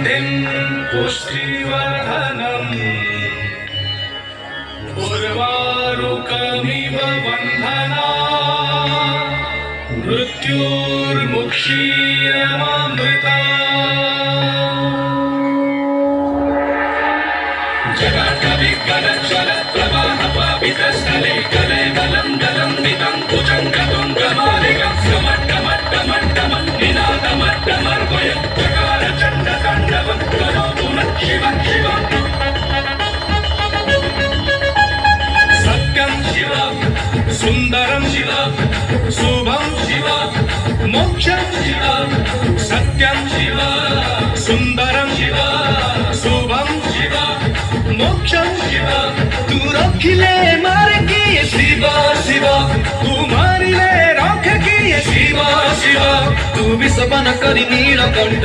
सिद्धिं पुष्टिवर्धनम् उर्वारुकमिव बन्धना मृत्युर्मुक्षीयमामृता जगत्कविकलज्जलप्रवाहपापितस्थले कलेवलं गलम्बितं कुचङ्कतुङ्गमालिकं समट्टमट्टमट्टमं निनादमट्टमर्वयं चकारचण्डताण्डवं करोतु नः शिवं शिवम् सत्यं शिव सुन्दरं शिव शुभं शिव मोक्षं शिव सत्यं शिव सुन्दरं शिव शुभं शिव मोक्षं शिव तू रखिले मार किए शिव शिव तू मारिले रख किए शिव शिव तू विषपन करी नीलकंठ